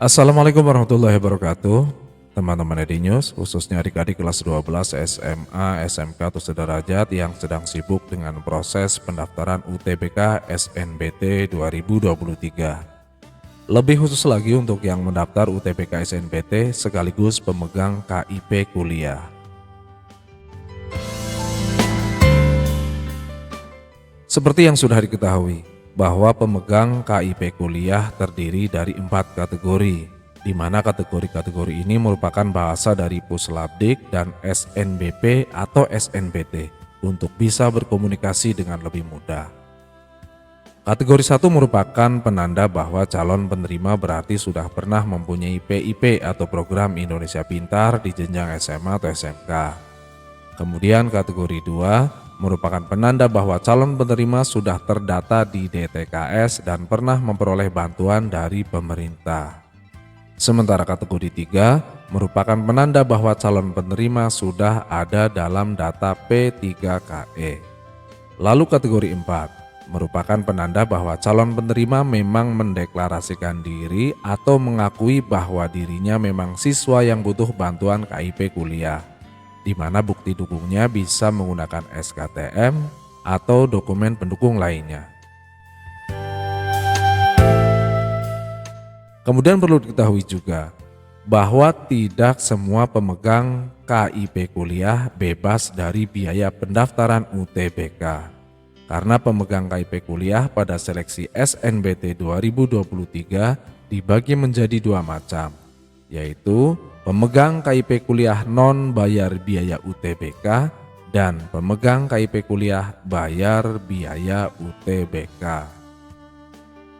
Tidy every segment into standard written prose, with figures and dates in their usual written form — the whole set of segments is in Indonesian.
Assalamualaikum warahmatullahi wabarakatuh. Teman-teman News, khususnya adik-adik kelas 12 SMA, SMK atau sederajat yang sedang sibuk dengan proses pendaftaran UTBK SNBT 2023. Lebih khusus lagi untuk yang mendaftar UTBK SNBT sekaligus pemegang KIP kuliah. Seperti yang sudah diketahui, bahwa pemegang KIP kuliah terdiri dari 4 kategori, di mana kategori-kategori ini merupakan bahasa dari Puslabdik dan SNBP atau SNBT untuk bisa berkomunikasi dengan lebih mudah. Kategori 1 merupakan penanda bahwa calon penerima berarti sudah pernah mempunyai PIP atau program Indonesia Pintar di jenjang SMA atau SMK. Kemudian kategori 2 merupakan penanda bahwa calon penerima sudah terdata di DTKS dan pernah memperoleh bantuan dari pemerintah. Sementara kategori 3 merupakan penanda bahwa calon penerima sudah ada dalam data P3KE. Lalu kategori 4 merupakan penanda bahwa calon penerima memang mendeklarasikan diri atau mengakui bahwa dirinya memang siswa yang butuh bantuan KIP kuliah, di mana bukti dukungnya bisa menggunakan SKTM atau dokumen pendukung lainnya. Kemudian perlu diketahui juga bahwa tidak semua pemegang KIP kuliah bebas dari biaya pendaftaran UTBK. Karena pemegang KIP kuliah pada seleksi SNBT 2023 dibagi menjadi 2 macam, yaitu pemegang KIP kuliah non bayar biaya UTBK dan pemegang KIP kuliah bayar biaya UTBK.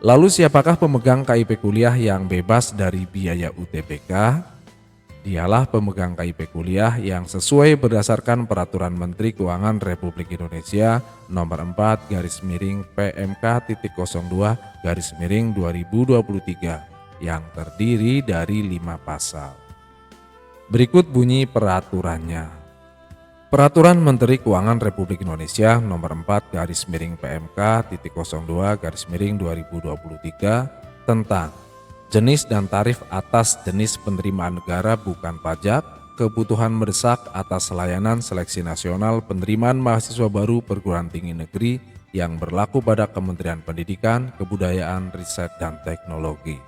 Lalu siapakah pemegang KIP kuliah yang bebas dari biaya UTBK? Dialah pemegang KIP kuliah yang sesuai berdasarkan Peraturan Menteri Keuangan Republik Indonesia Nomor 4/PMK.02/2023 yang terdiri dari 5 pasal. Berikut bunyi peraturannya. Peraturan Menteri Keuangan Republik Indonesia Nomor 4/PMK.02/2023 tentang jenis dan tarif atas jenis penerimaan negara bukan pajak, kebutuhan mendesak atas layanan seleksi nasional penerimaan mahasiswa baru perguruan tinggi negeri yang berlaku pada Kementerian Pendidikan, Kebudayaan, Riset, dan Teknologi.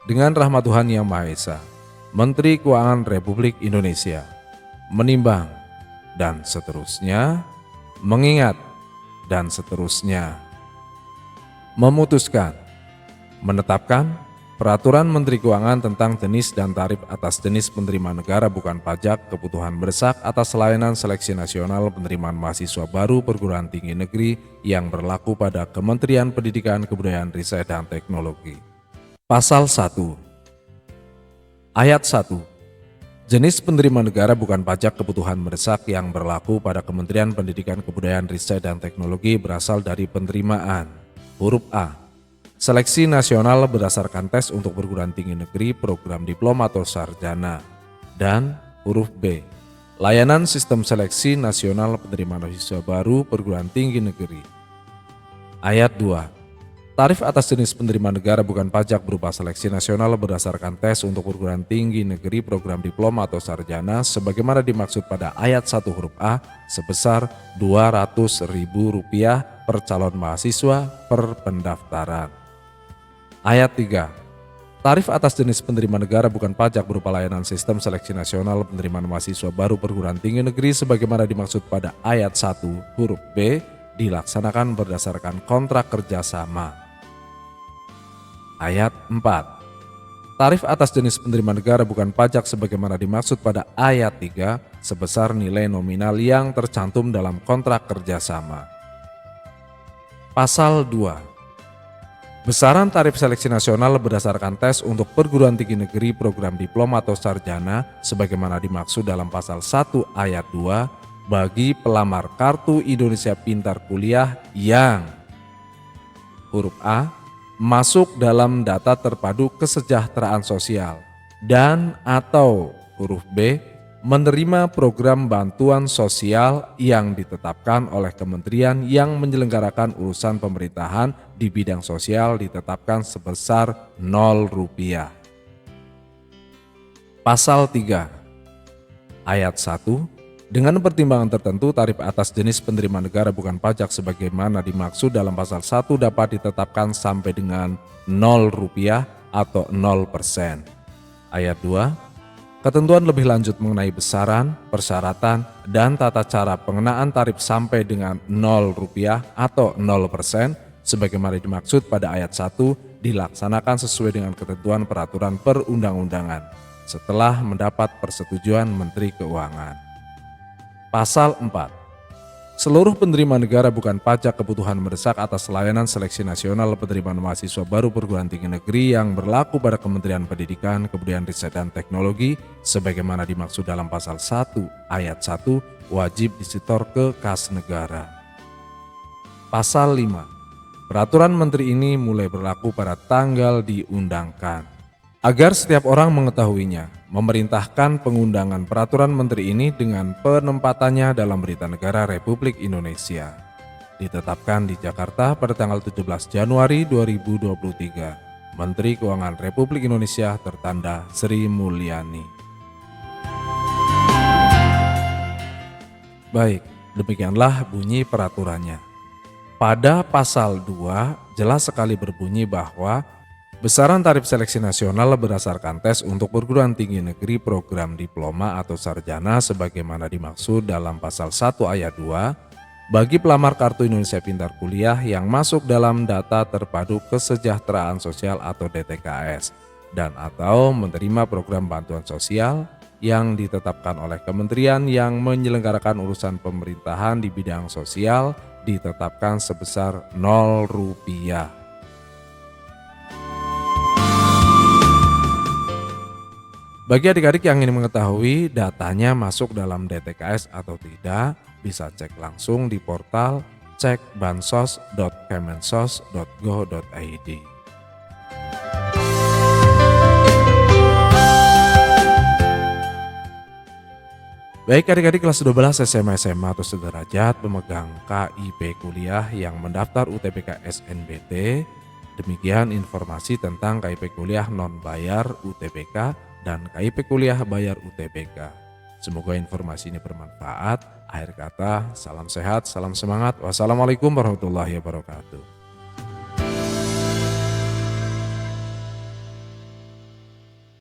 Dengan rahmat Tuhan Yang Maha Esa, Menteri Keuangan Republik Indonesia menimbang dan seterusnya, mengingat dan seterusnya, memutuskan, menetapkan Peraturan Menteri Keuangan tentang jenis dan tarif atas jenis penerimaan negara bukan pajak, kebutuhan mendesak atas layanan seleksi nasional penerimaan mahasiswa baru perguruan tinggi negeri yang berlaku pada Kementerian Pendidikan, Kebudayaan, Riset, dan Teknologi. Pasal 1 Ayat 1. Jenis penerimaan negara bukan pajak kebutuhan mendesak yang berlaku pada Kementerian Pendidikan, Kebudayaan, Riset, dan Teknologi berasal dari penerimaan. Huruf A. Seleksi nasional berdasarkan tes untuk perguruan tinggi negeri, program diploma atau sarjana. Dan huruf B. Layanan sistem seleksi nasional penerimaan mahasiswa baru perguruan tinggi negeri. Ayat 2. Tarif atas jenis penerimaan negara bukan pajak berupa seleksi nasional berdasarkan tes untuk perguruan tinggi negeri program diploma atau sarjana sebagaimana dimaksud pada ayat 1 huruf A sebesar Rp200.000 per calon mahasiswa per pendaftaran. Ayat 3. Tarif atas jenis penerimaan negara bukan pajak berupa layanan sistem seleksi nasional penerimaan mahasiswa baru perguruan tinggi negeri sebagaimana dimaksud pada ayat 1 huruf B dilaksanakan berdasarkan kontrak kerjasama. Ayat 4. Tarif atas jenis penerimaan negara bukan pajak sebagaimana dimaksud pada ayat 3 sebesar nilai nominal yang tercantum dalam kontrak kerjasama. Pasal 2. Besaran tarif seleksi nasional berdasarkan tes untuk perguruan tinggi negeri program diploma atau sarjana sebagaimana dimaksud dalam pasal 1 ayat 2 bagi pelamar Kartu Indonesia Pintar Kuliah yang huruf A. masuk dalam data terpadu kesejahteraan sosial dan atau huruf B. menerima program bantuan sosial yang ditetapkan oleh kementerian yang menyelenggarakan urusan pemerintahan di bidang sosial ditetapkan sebesar Rp0. Pasal 3 ayat 1, dengan pertimbangan tertentu tarif atas jenis penerima negara bukan pajak sebagaimana dimaksud dalam pasal 1 dapat ditetapkan sampai dengan Rp0 atau 0%. Ayat 2, ketentuan lebih lanjut mengenai besaran, persyaratan, dan tata cara pengenaan tarif sampai dengan Rp0 atau 0% sebagaimana dimaksud pada ayat 1 dilaksanakan sesuai dengan ketentuan peraturan perundang-undangan setelah mendapat persetujuan Menteri Keuangan. Pasal 4. Seluruh penerima negara bukan pajak kebutuhan mendesak atas layanan seleksi nasional penerimaan mahasiswa baru perguruan tinggi negeri yang berlaku pada Kementerian Pendidikan, Kebudayaan, Riset, dan Teknologi sebagaimana dimaksud dalam pasal 1 ayat 1 wajib disetor ke kas negara. Pasal 5. Peraturan Menteri ini mulai berlaku pada tanggal diundangkan. Agar setiap orang mengetahuinya, memerintahkan pengundangan peraturan menteri ini dengan penempatannya dalam Berita Negara Republik Indonesia. Ditetapkan di Jakarta pada tanggal 17 Januari 2023. Menteri Keuangan Republik Indonesia tertanda Sri Mulyani. Baik, demikianlah bunyi peraturannya. Pada pasal 2 jelas sekali berbunyi bahwa besaran tarif seleksi nasional berdasarkan tes untuk perguruan tinggi negeri program diploma atau sarjana sebagaimana dimaksud dalam pasal 1 ayat 2 bagi pelamar Kartu Indonesia Pintar Kuliah yang masuk dalam data terpadu kesejahteraan sosial atau DTKS dan atau menerima program bantuan sosial yang ditetapkan oleh kementerian yang menyelenggarakan urusan pemerintahan di bidang sosial ditetapkan sebesar Rp0. Bagi adik-adik yang ingin mengetahui datanya masuk dalam DTKS atau tidak, bisa cek langsung di portal cekbansos.kemensos.go.id. Baik adik-adik kelas 12 SMA atau sederajat pemegang KIP kuliah yang mendaftar UTBK SNBT, demikian informasi tentang KIP kuliah non bayar UTBK dan KIP kuliah bayar UTBK. Semoga informasi ini bermanfaat. Akhir kata, salam sehat, salam semangat. Wassalamualaikum warahmatullahi wabarakatuh.